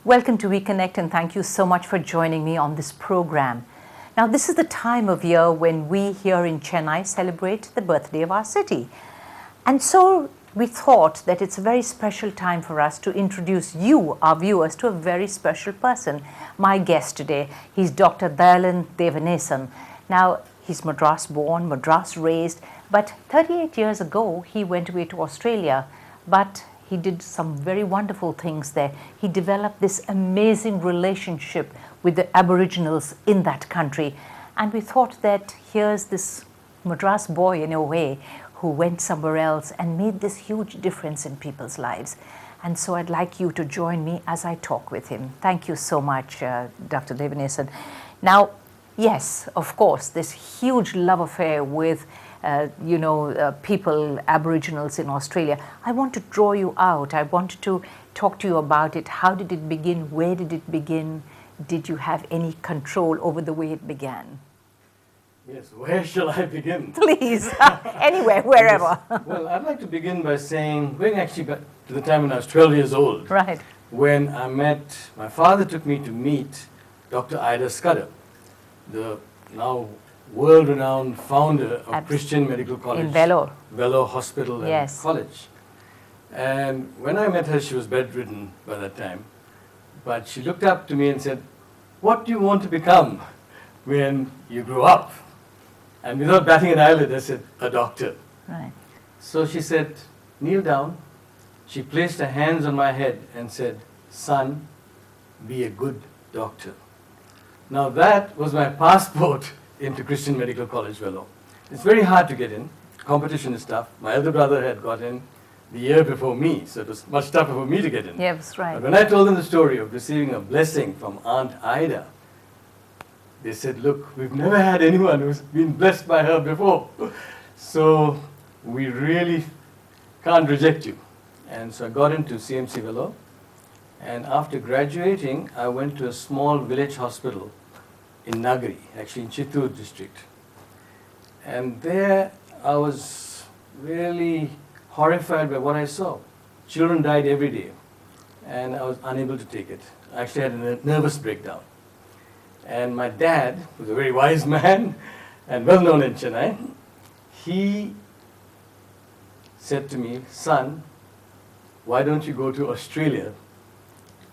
Welcome to We Connect, and thank you so much for joining me on this program. Now, this is the time of year when we here in Chennai celebrate the birthday of our city. And so we thought that it's a very special time for us to introduce you, our viewers, to a very special person. My guest today, he's Dr. Dayalan Devanesan. Now, he's Madras born, Madras raised, but 38 years ago, he went away to Australia, but he did some very wonderful things there. He developed this amazing relationship with the Aboriginals in that country. And we thought that here's this Madras boy, in a way, who went somewhere else and made this huge difference in people's lives. And so I'd like you to join me as I talk with him. Thank you so much, Dr. Devanesan. Now, yes, of course, this huge love affair with people, Aboriginals in Australia. I want to draw you out. I wanted to talk to you about it. How did it begin? Where did it begin? Did you have any control over the way it began? Yes, where shall I begin? Please, anywhere, wherever. Yes. Well, I'd like to begin by going actually back to the time when I was 12 years old. Right. When my father took me to meet Dr. Ida Scudder, the now world-renowned founder of Christian Medical College. In Vellore. Vellore Hospital and College. And when I met her, she was bedridden by that time. But she looked up to me and said, "What do you want to become when you grow up?" And without batting an eyelid, I said, "A doctor." Right. So she said, "Kneel down." She placed her hands on my head and said, "Son, be a good doctor." Now that was my passport into Christian Medical College, Vellore. It's very hard to get in. Competition is tough. My elder brother had got in the year before me, so it was much tougher for me to get in. Yes, right. But when I told them the story of receiving a blessing from Aunt Ida, they said, "Look, we've never had anyone who's been blessed by her before. So we really can't reject you." And so I got into CMC Vellore. And after graduating, I went to a small village hospital in Nagari, actually in Chittoor district. And there I was really horrified by what I saw. Children died every day, and I was unable to take it. I actually had a nervous breakdown. And my dad, who was a very wise man and well known in Chennai, he said to me, "Son, why don't you go to Australia?"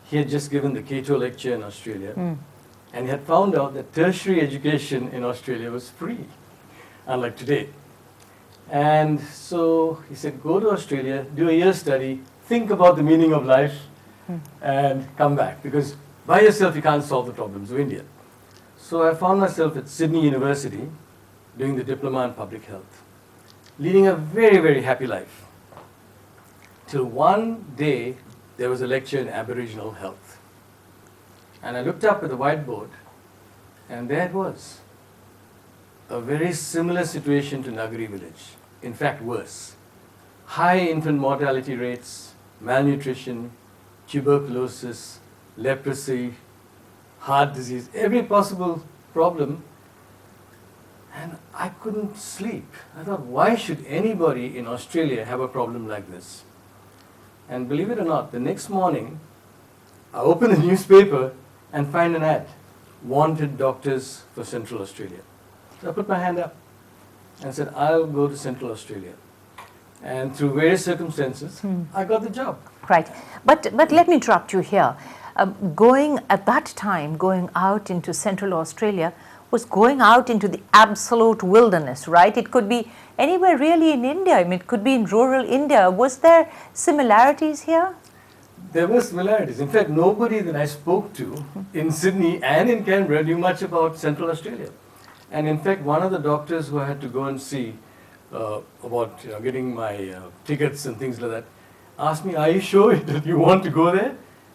He had just given the Cato lecture in Australia. And he had found out that tertiary education in Australia was free, unlike today. And so he said, "Go to Australia, do a year study, think about the meaning of life, and come back. Because by yourself you can't solve the problems of India." So I found myself at Sydney University doing the diploma in public health, leading a very, very happy life. Till one day there was a lecture in Aboriginal health. And I looked up at the whiteboard, and there it was. A very similar situation to Nagari village. In fact, worse. High infant mortality rates, malnutrition, tuberculosis, leprosy, heart disease, every possible problem. And I couldn't sleep. I thought, why should anybody in Australia have a problem like this? And believe it or not, the next morning, I opened the newspaper and find an ad, "Wanted doctors for Central Australia." So I put my hand up and said, "I'll go to Central Australia." And through various circumstances, I got the job. Right. But let me interrupt you here. Going out into Central Australia was going out into the absolute wilderness, right? It could be anywhere really in India. I mean, it could be in rural India. Was there similarities here? There were similarities. In fact, nobody that I spoke to in Sydney and in Canberra knew much about Central Australia. And in fact, one of the doctors who I had to go and see about getting my tickets and things like that asked me, "Are you sure that you want to go there?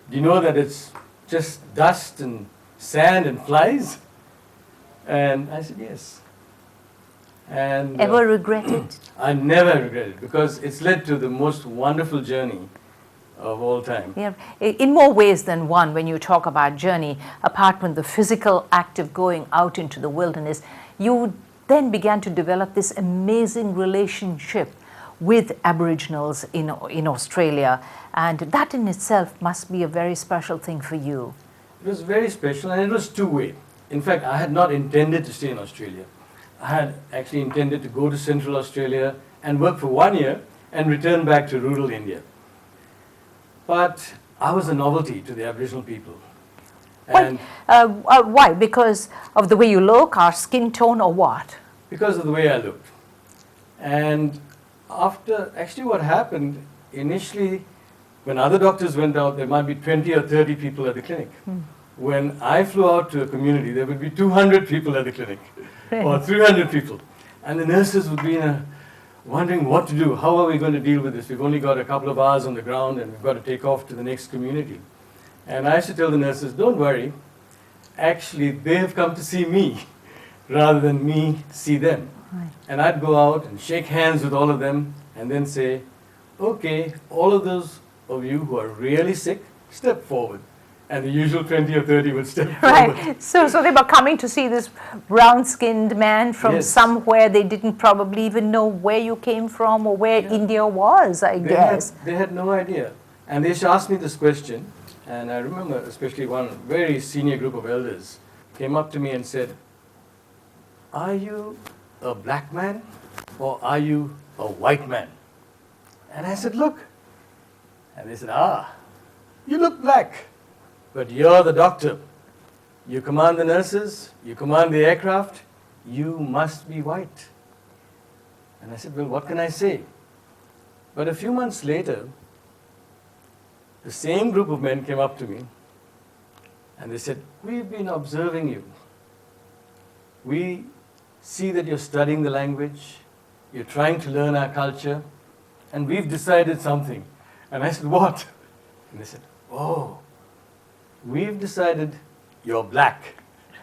Do you know that it's just dust and sand and flies?" And I said, "Yes." And ever regret it? I never regret it, because it's led to the most wonderful journey of all time. Yeah, in more ways than one. When you talk about journey, apart from the physical act of going out into the wilderness, you then began to develop this amazing relationship with Aboriginals in Australia, and that in itself must be a very special thing for you. It was very special, and it was two-way. In fact, I had not intended to stay in Australia. I had actually intended to go to Central Australia and work for 1 year and return back to rural India. But I was a novelty to the Aboriginal people. And Why? Because of the way you look, our skin tone, or what? because of the way I looked. And actually what happened, initially, when other doctors went out, there might be 20 or 30 people at the clinic. When I flew out to a community, there would be 200 people at the clinic, or 300 people. And the nurses would be wondering what to do. How are we going to deal with this? We've only got a couple of hours on the ground, and we've got to take off to the next community. And I used to tell the nurses, don't worry. Actually, they have come to see me rather than me see them. Right. And I'd go out and shake hands with all of them and then say, okay, all of those of you who are really sick, step forward. And the usual 20 or 30 would step forward. Right. So they were coming to see this brown-skinned man from Yes. somewhere they didn't probably even know where you came from or where India was, I guess. They had no idea. And they asked me this question, and I remember especially one very senior group of elders came up to me and said, are you a black man or are you a white man? And I said, look. And they said, you look black, but you're the doctor. You command the nurses, you command the aircraft, you must be white. And I said, well, what can I say? But a few months later, the same group of men came up to me and they said, we've been observing you. We see that you're studying the language, you're trying to learn our culture, and we've decided something. And I said, what? And they said, oh, we've decided you're black.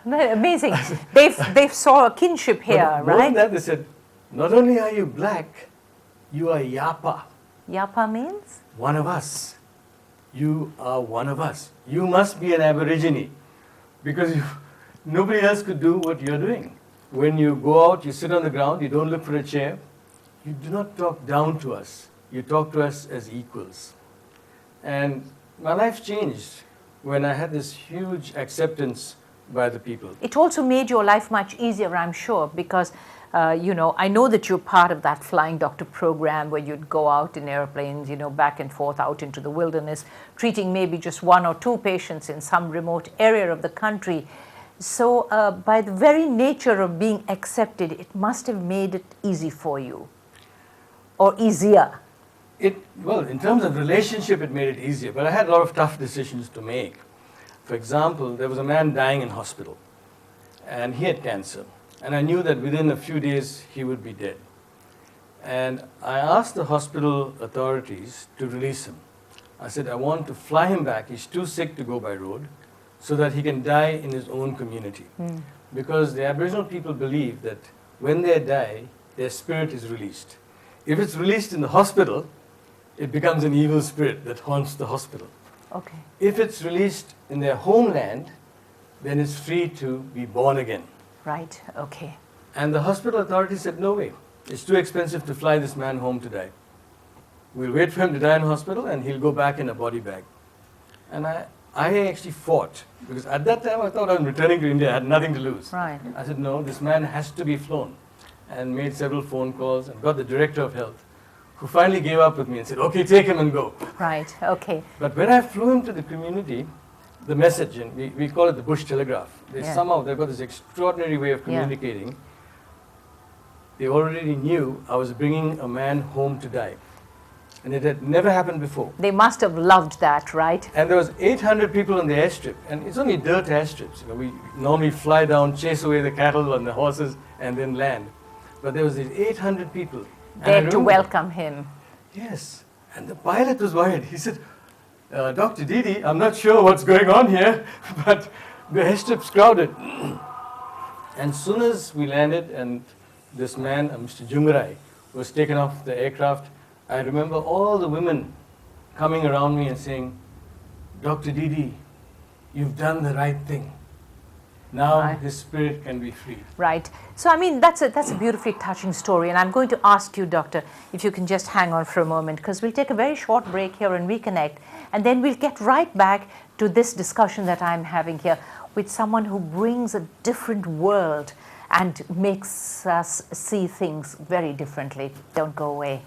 Amazing. They saw a kinship here, But more right? than that, they said, not only are you black, you are Yapa, Yapa means? one of us. You are one of us. You must be an Aborigine because nobody else could do what you're doing. When you go out, you sit on the ground, you don't look for a chair. You do not talk down to us. You talk to us as equals. And my life changed when I had this huge acceptance by the people. It also made your life much easier, I'm sure, because, I know that you're part of that Flying Doctor program where you'd go out in airplanes, back and forth out into the wilderness, treating maybe just 1 or 2 patients in some remote area of the country. So by the very nature of being accepted, it must have made it easy for you, or easier. Well, in terms of relationship, it made it easier, but I had a lot of tough decisions to make. For example, there was a man dying in hospital, and he had cancer, and I knew that within a few days he would be dead. And I asked the hospital authorities to release him. I said, I want to fly him back. He's too sick to go by road, so that he can die in his own community. Because the Aboriginal people believe that when they die, their spirit is released. If it's released in the hospital, it becomes an evil spirit that haunts the hospital. Okay. If it's released in their homeland, then it's free to be born again. Right, okay. And the hospital authority said, no way. It's too expensive to fly this man home to die. We'll wait for him to die in hospital and he'll go back in a body bag. And I actually fought, because at that time I thought I was returning to India, I had nothing to lose. Right. I said, no, this man has to be flown. And made several phone calls and got the director of health, who finally gave up with me and said, okay, take him and go. Right, okay. But when I flew him to the community, the message, and we call it the bush telegraph, they've got this extraordinary way of communicating. They already knew I was bringing a man home to die. And it had never happened before. They must have loved that, right? And there was 800 people on the airstrip, and it's only dirt airstrips. We normally fly down, chase away the cattle and the horses, and then land. But there was these 800 people. There to welcome him. Yes. And the pilot was worried. He said, Dr. Didi, I'm not sure what's going on here, but the airstrip's crowded. And soon as we landed and this man, Mr. Jungarai, was taken off the aircraft, I remember all the women coming around me and saying, Dr. Didi, you've done the right thing. Now Right. his spirit can be freed. Right. So, I mean, that's a beautifully touching story. And I'm going to ask you, Doctor, if you can just hang on for a moment, because we'll take a very short break here and reconnect. And then we'll get right back to this discussion that I'm having here with someone who brings a different world and makes us see things very differently. Don't go away.